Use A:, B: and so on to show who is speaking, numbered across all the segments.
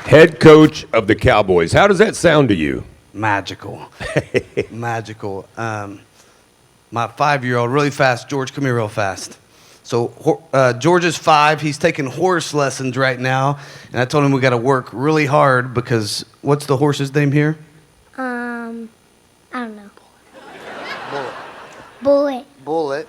A: Head coach of the Cowboys. How does that sound to you?
B: Magical. Magical. My 5-year-old, really fast. George, come here real fast. So George is 5. He's taking horse lessons right now. And I told him we got to work really hard because what's the horse's name here?
C: I don't know.
B: Bullet.
C: Bullet.
B: Bullet.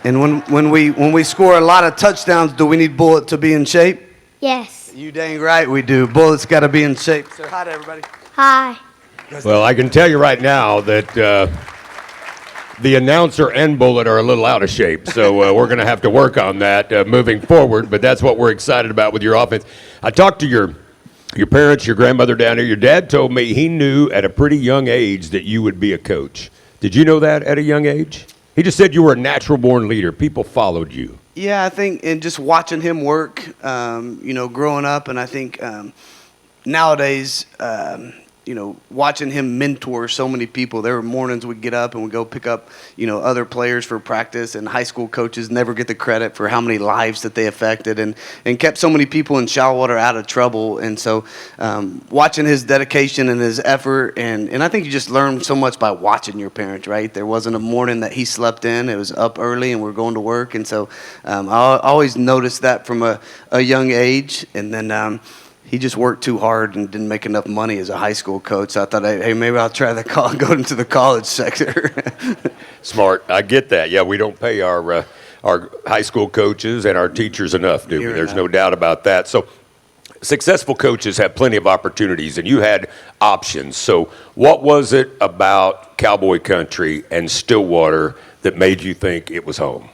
B: And when we score a lot of touchdowns, do we need Bullet to be in shape?
C: Yes.
B: You dang right we do. Bullet's got to be in shape. Say hi to everybody.
C: Hi.
A: Well, I can tell you right now that the announcer and Bullet are a little out of shape, so we're going to have to work on that moving forward, but that's what we're excited about with your offense. I talked to your parents, your grandmother down here. Your dad told me he knew at a pretty young age that you would be a coach. Did you know that at a young age? He just said you were a natural-born leader. People followed you.
B: Yeah, I think, and just watching him work, growing up, and I think nowadays, watching him mentor so many people. There were mornings we'd get up and we'd go pick up, other players for practice, and high school coaches never get the credit for how many lives that they affected and kept so many people in Stillwater out of trouble. And so watching his dedication and his effort, and I think you just learn so much by watching your parents, right? There wasn't a morning that he slept in. It was up early and we're going to work. And so I always noticed that from a young age. And then he just worked too hard and didn't make enough money as a high school coach. So I thought, hey, maybe I'll try go into the college sector.
A: Smart. I get that. Yeah, we don't pay our high school coaches and our teachers enough, do we? There's no doubt about that. So successful coaches have plenty of opportunities, and you had options. So what was it about Cowboy Country and Stillwater that made you think it was home?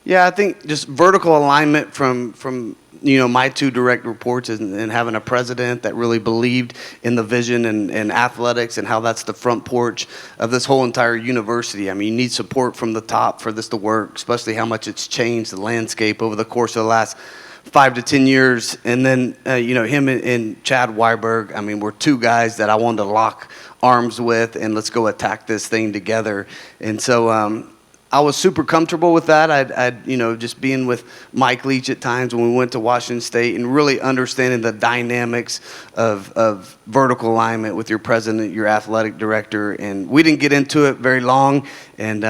B: Yeah, I think just vertical alignment from my 2 direct reports and having a president that really believed in the vision and athletics and how that's the front porch of this whole entire university. I mean, you need support from the top for this to work, especially how much it's changed the landscape over the course of the last 5 to 10 years. And then, him and Chad Weiberg, I mean, we're 2 guys that I wanted to lock arms with and let's go attack this thing together. And so, I was super comfortable with that. I'd just being with Mike Leach at times when we went to Washington State and really understanding the dynamics of vertical alignment with your president, your athletic director. And we didn't get into it very long. And,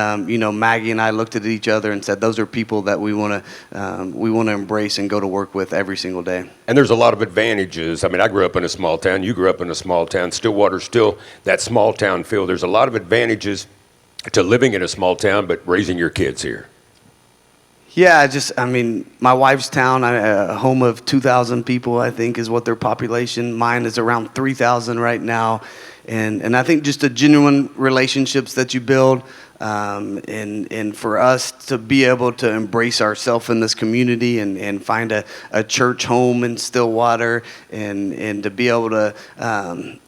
B: Maggie and I looked at each other and said, those are people that we want to embrace and go to work with every single day.
A: And there's a lot of advantages. I mean, I grew up in a small town. You grew up in a small town. Stillwater's still that small town feel. There's a lot of advantages to living in a small town, but raising your kids here.
B: Yeah, my wife's town, a home of 2,000 people, I think, is what their population. Mine is around 3,000 right now. And I think just the genuine relationships that you build, and for us to be able to embrace ourselves in this community and find a church home in Stillwater and to be able to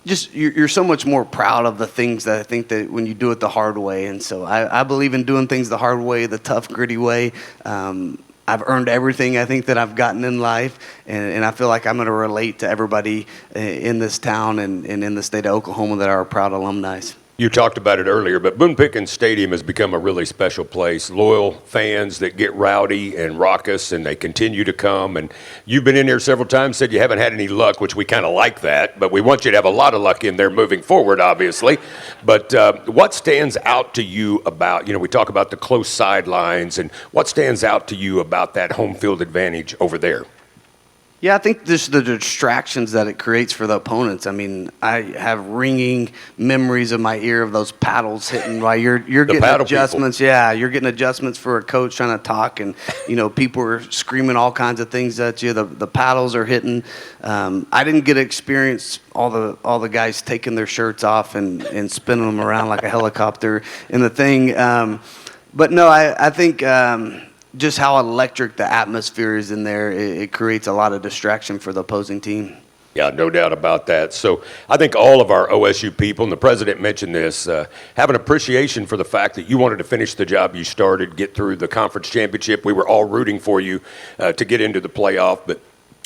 B: you're so much more proud of the things that I think that when you do it the hard way. And so I believe in doing things the hard way, the tough, gritty way. I've earned everything I think that I've gotten in life, and I feel like I'm going to relate to everybody in this town and in the state of Oklahoma that are proud alumni.
A: You talked about it earlier, but Boone Pickens Stadium has become a really special place. Loyal fans that get rowdy and raucous, and they continue to come. And you've been in there several times, said you haven't had any luck, which we kind of like that, but we want you to have a lot of luck in there moving forward, obviously. But what stands out to you about, we talk about the close sidelines, and what stands out to you about that home field advantage over there?
B: Yeah, I think just the distractions that it creates for the opponents. I mean, I have ringing memories in my ear of those paddles hitting while you're getting adjustments. People. Yeah, you're getting adjustments for a coach trying to talk, and people are screaming all kinds of things at you. The paddles are hitting. I didn't get to experience all the guys taking their shirts off and spinning them around like a helicopter in the thing. But no, I think. Just how electric the atmosphere is in there, it creates a lot of distraction for the opposing team.
A: Yeah, no doubt about that. So I think all of our OSU people, and the president mentioned this, have an appreciation for the fact that you wanted to finish the job you started, get through the conference championship. We were all rooting for you to get into the playoff, but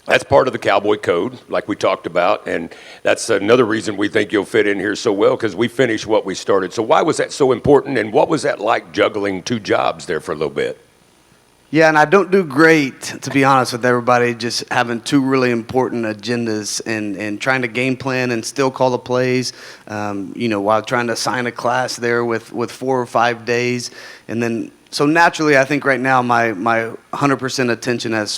A: that's part of the Cowboy code, like we talked about, and that's another reason we think you'll fit in here so well, because we finished what we started. So why was that so important, and what was that like juggling 2 jobs there for a little bit?
B: Yeah, and I don't do great, to be honest with everybody, just having two really important agendas and trying to game plan and still call the plays, while trying to assign a class there with 4 or 5 days. And then, so naturally, I think right now my 100% attention has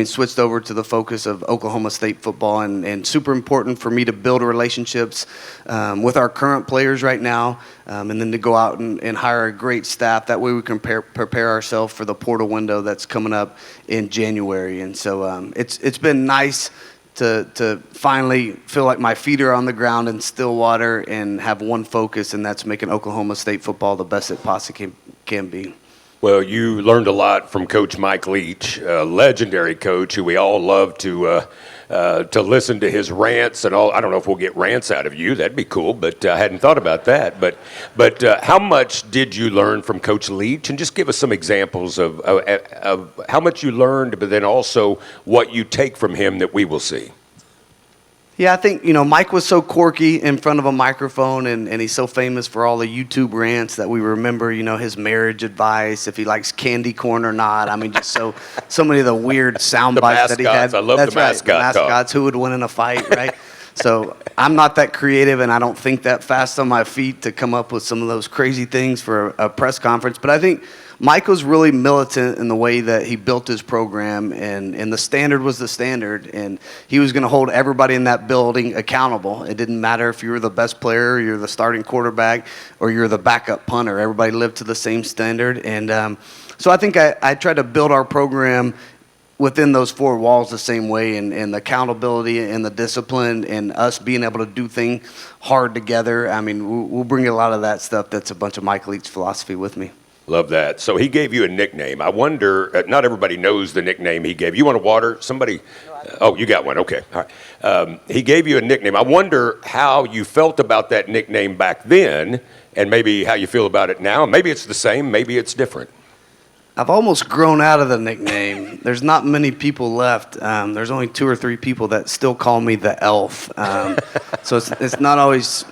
B: switched over to the focus of Oklahoma State football, and super important for me to build relationships with our current players right now, and then to go out and hire a great staff. That way we can prepare ourselves for the portal window that's coming up in January. And so it's been nice to finally feel like my feet are on the ground in Stillwater and have one focus, and that's making Oklahoma State football the best it possibly can be.
A: Well, you learned a lot from Coach Mike Leach, a legendary coach who we all love to listen to his rants and all. I don't know if we'll get rants out of you. That'd be cool, but I hadn't thought about that. But how much did you learn from Coach Leach? And just give us some examples of how much you learned, but then also what you take from him that we will see.
B: Yeah, I think, Mike was so quirky in front of a microphone, and he's so famous for all the YouTube rants that we remember, his marriage advice, if he likes candy corn or not. I mean, just so many of the weird sound bites that he had.
A: I love
B: That's
A: the mascot
B: right, the mascots, who would win in a fight, right? So I'm not that creative, and I don't think that fast on my feet to come up with some of those crazy things for a press conference. But I think Mike was really militant in the way that he built his program, and the standard was the standard, and he was going to hold everybody in that building accountable. It didn't matter if you were the best player, you're the starting quarterback, or you're the backup punter. Everybody lived to the same standard. And so I think I tried to build our program within those four walls the same way, and the accountability and the discipline and us being able to do things hard together. I mean, we'll bring a lot of that stuff that's a bunch of Mike Leach philosophy with me.
A: Love that. So he gave you a nickname. I wonder, not everybody knows the nickname he gave. You want a water? Somebody? Oh, you got one. Okay. All right. He gave you a nickname. I wonder how you felt about that nickname back then, and maybe how you feel about it now. Maybe it's the same. Maybe it's different.
B: I've almost grown out of the nickname. There's not many people left. There's only 2 or 3 people that still call me the elf. So it's not always,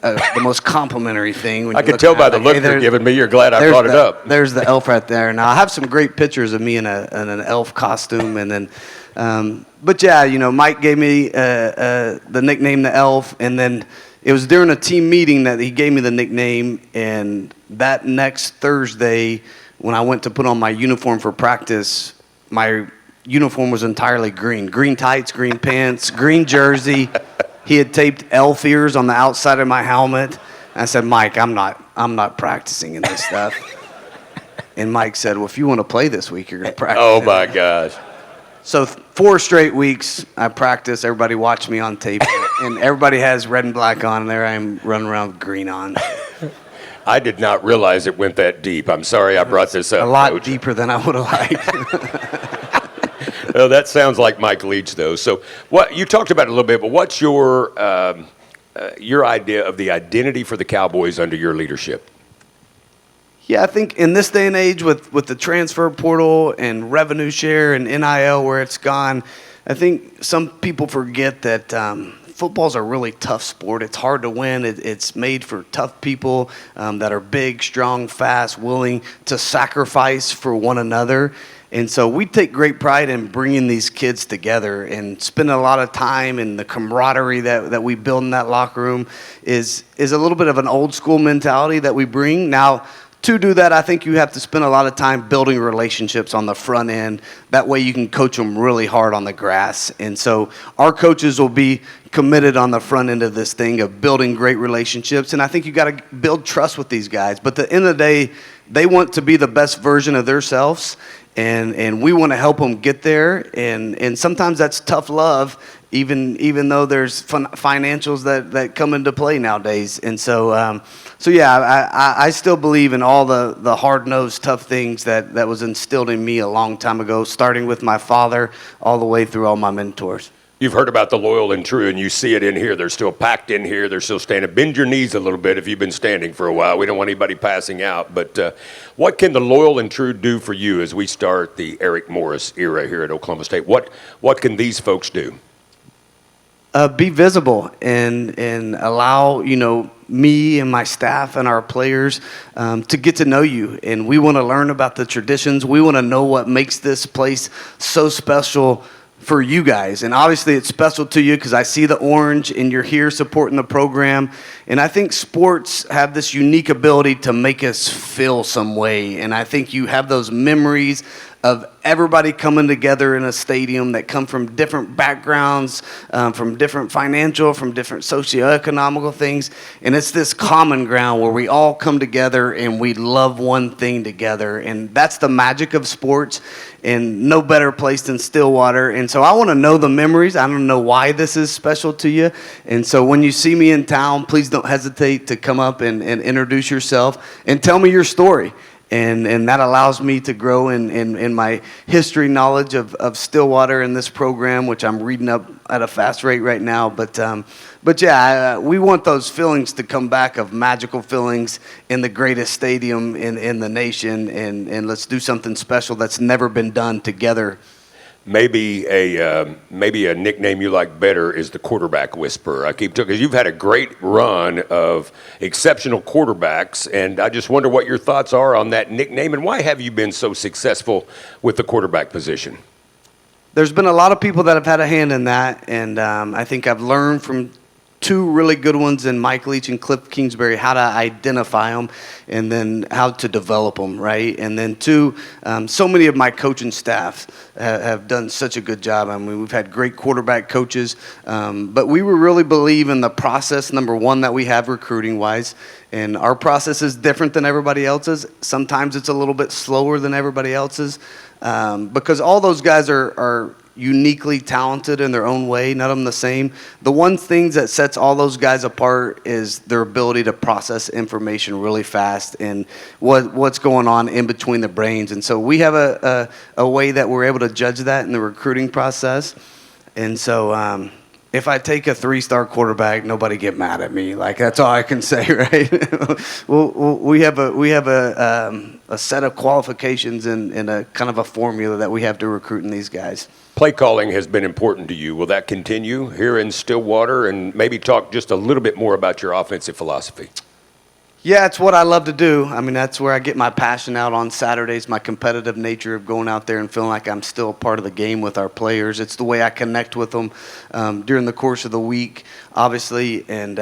B: the most complimentary thing. When
A: I could tell by the look you're giving me, you're glad I brought it up.
B: There's the elf right there. Now, I have some great pictures of me in an elf costume. And then, but yeah, Mike gave me the nickname the elf. And then it was during a team meeting that he gave me the nickname. And that next Thursday, when I went to put on my uniform for practice, my uniform was entirely green. Green tights, green pants, green jersey. He had taped elf ears on the outside of my helmet. And I said, Mike, I'm not practicing in this stuff. And Mike said, well, if you want to play this week, you're going to practice.
A: Oh, my gosh.
B: So 4 straight weeks, I practiced. Everybody watched me on tape. And everybody has red and black on, and there I am running around with green on.
A: I did not realize it went that deep. I'm sorry I brought this up,
B: a lot
A: Coach.
B: deeper than I would have liked.
A: Well, that sounds like Mike Leach, though. So, what you talked about it a little bit, but what's your idea of the identity for the Cowboys under your leadership?
B: Yeah, I think in this day and age with the transfer portal and revenue share and NIL where it's gone, I think some people forget that football's a really tough sport. It's hard to win. It's made for tough people that are big, strong, fast, willing to sacrifice for one another. And so we take great pride in bringing these kids together and spending a lot of time, and the camaraderie that we build in that locker room is a little bit of an old school mentality that we bring. Now, to do that, I think you have to spend a lot of time building relationships on the front end. That way you can coach them really hard on the grass. And so our coaches will be committed on the front end of this thing of building great relationships. And I think you got to build trust with these guys. But at the end of the day, they want to be the best version of themselves. And we want to help them get there. And sometimes that's tough love, even though there's financials that come into play nowadays. And so yeah, I still believe in all the hard-nosed, tough things that was instilled in me a long time ago, starting with my father all the way through all my mentors.
A: You've heard about the loyal and true, and you see it in here. They're still packed in here. They're still standing. Bend your knees a little bit if you've been standing for a while. We don't want anybody passing out. But what can the loyal and true do for you as we start the Eric Morris era here at Oklahoma State? What can these folks do?
B: Be visible and allow, me and my staff and our players to get to know you. And we want to learn about the traditions. We want to know what makes this place so special for you guys. And obviously it's special to you because I see the orange and you're here supporting the program. And I think sports have this unique ability to make us feel some way. And I think you have those memories of everybody coming together in a stadium that come from different backgrounds, from different financial, from different socioeconomical things. And it's this common ground where we all come together and we love one thing together. And that's the magic of sports, and no better place than Stillwater. And so I want to know the memories. I don't know why this is special to you. And so when you see me in town, please don't hesitate to come up and introduce yourself and tell me your story. And that allows me to grow in my history knowledge of Stillwater in this program, which I'm reading up at a fast rate right now. But yeah, we want those feelings to come back, of magical feelings in the greatest stadium in the nation. And let's do something special that's never been done together.
A: Maybe a nickname you like better is the quarterback whisperer. I keep talking because you've had a great run of exceptional quarterbacks, and I just wonder what your thoughts are on that nickname, and why have you been so successful with the quarterback position?
B: There's been a lot of people that have had a hand in that, and I think I've learned from two really good ones in Mike Leach and Cliff Kingsbury how to identify them and then how to develop them, right? And then two, so many of my coaching staff have done such a good job. I mean, we've had great quarterback coaches, but we really believe in the process, number one, that we have recruiting-wise. And our process is different than everybody else's. Sometimes it's a little bit slower than everybody else's because all those guys are uniquely talented in their own way, none of them the same. The one thing that sets all those guys apart is their ability to process information really fast and what's going on in between the brains. And so we have a way that we're able to judge that in the recruiting process. And so if I take a 3-star quarterback, nobody get mad at me. Like, that's all I can say, right? we have a set of qualifications and a kind of a formula that we have to recruit in these guys.
A: Play calling has been important to you. Will that continue here in Stillwater? And maybe talk just a little bit more about your offensive philosophy.
B: Yeah, it's what I love to do. I mean, that's where I get my passion out on Saturdays, my competitive nature of going out there and feeling like I'm still a part of the game with our players. It's the way I connect with them during the course of the week, obviously. And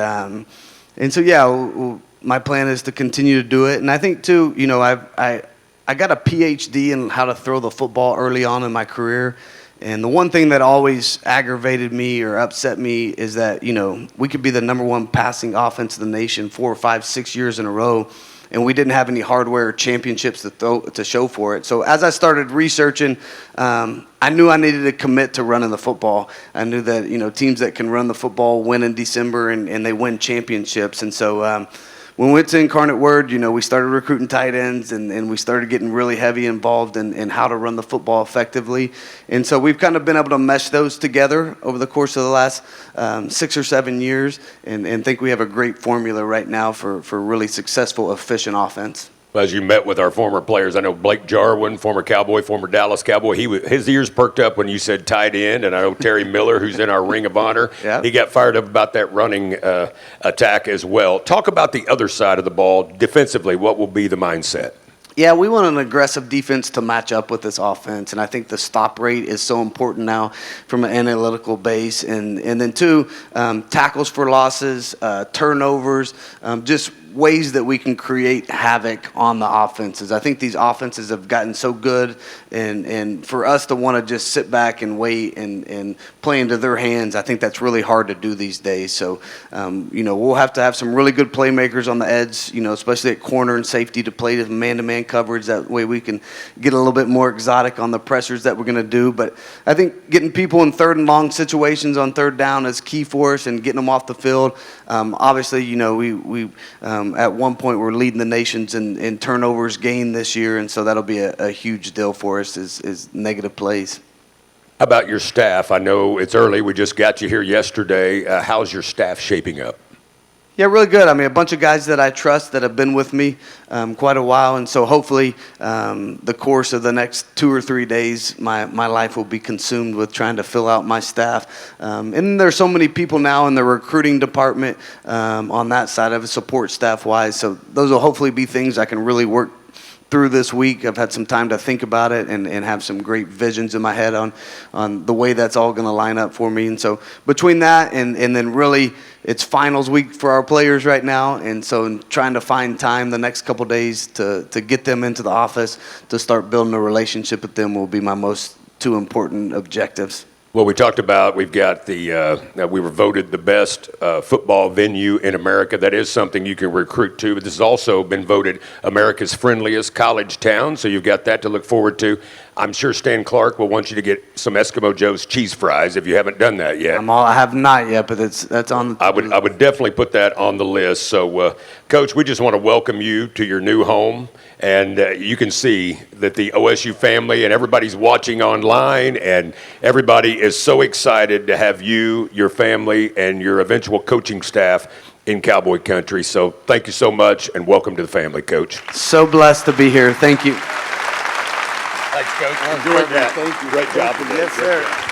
B: so, yeah, my plan is to continue to do it. And I think, too, you know, I got a PhD in how to throw the football early on in my career. And the one thing that always aggravated me or upset me is that, you know, we could be the number one passing offense in the nation 4, 5, 6 years in a row, and we didn't have any hardware or championships to show for it. So as I started researching, I knew I needed to commit to running the football. I knew that, you know, teams that can run the football win in December and they win championships. And so when we went to Incarnate Word, you know, we started recruiting tight ends and we started getting really heavy involved in how to run the football effectively. And so we've kind of been able to mesh those together over the course of the last 6 or 7 years and think we have a great formula right now for really successful, efficient offense.
A: As you met with our former players, I know Blake Jarwin, former Cowboy, former Dallas Cowboy, his ears perked up when you said tight end, and I know Terry Miller, who's in our Ring of Honor,
B: Yep.
A: He got fired up about that running attack as well. Talk about the other side of the ball defensively. What will be the mindset?
B: Yeah, we want an aggressive defense to match up with this offense, and I think the stop rate is so important now from an analytical base. And then two, tackles for losses, turnovers, just ways that we can create havoc on the offenses. I think these offenses have gotten so good, and for us to want to just sit back and wait and play into their hands, I think that's really hard to do these days. So, you know, we'll have to have some really good playmakers on the edge, you know, especially at corner and safety to play the man-to-man coverage. That way we can get a little bit more exotic on the pressures that we're going to do. But I think getting people in third and long situations on third down is key for us and getting them off the field. Obviously, you know, we at one point we're leading the nations in turnovers gained this year, and so that'll be a huge deal for us is negative plays.
A: How about your staff? I know it's early. We just got you here yesterday. How's your staff shaping up?
B: Yeah, really good. I mean, a bunch of guys that I trust that have been with me quite a while, and so hopefully the course of the next 2 or 3 days, my life will be consumed with trying to fill out my staff. And there's so many people now in the recruiting department on that side of it, support staff-wise, so those will hopefully be things I can really work through this week. I've had some time to think about it and have some great visions in my head on the way that's all going to line up for me. And so between that and then really it's finals week for our players right now. And so trying to find time the next couple days to get them into the office, to start building a relationship with them will be my most two important objectives.
A: Well, we talked about we were voted the best football venue in America. That is something you can recruit to, but this has also been voted America's friendliest college town, so you've got that to look forward to. I'm sure Stan Clark will want you to get some Eskimo Joe's cheese fries if you haven't done that yet.
B: I have not yet, but that's on the
A: I would definitely put that on the list. So, Coach, we just want to welcome you to your new home. And you can see that the OSU family and everybody's watching online, and everybody is so excited to have you, your family, and your eventual coaching staff in Cowboy country. So thank you so much, and welcome to the family, Coach.
B: So blessed to be here. Thank you.
A: Thanks, Coach. Enjoyed that.
B: Thank you.
A: Great job today.
B: Yes, sir.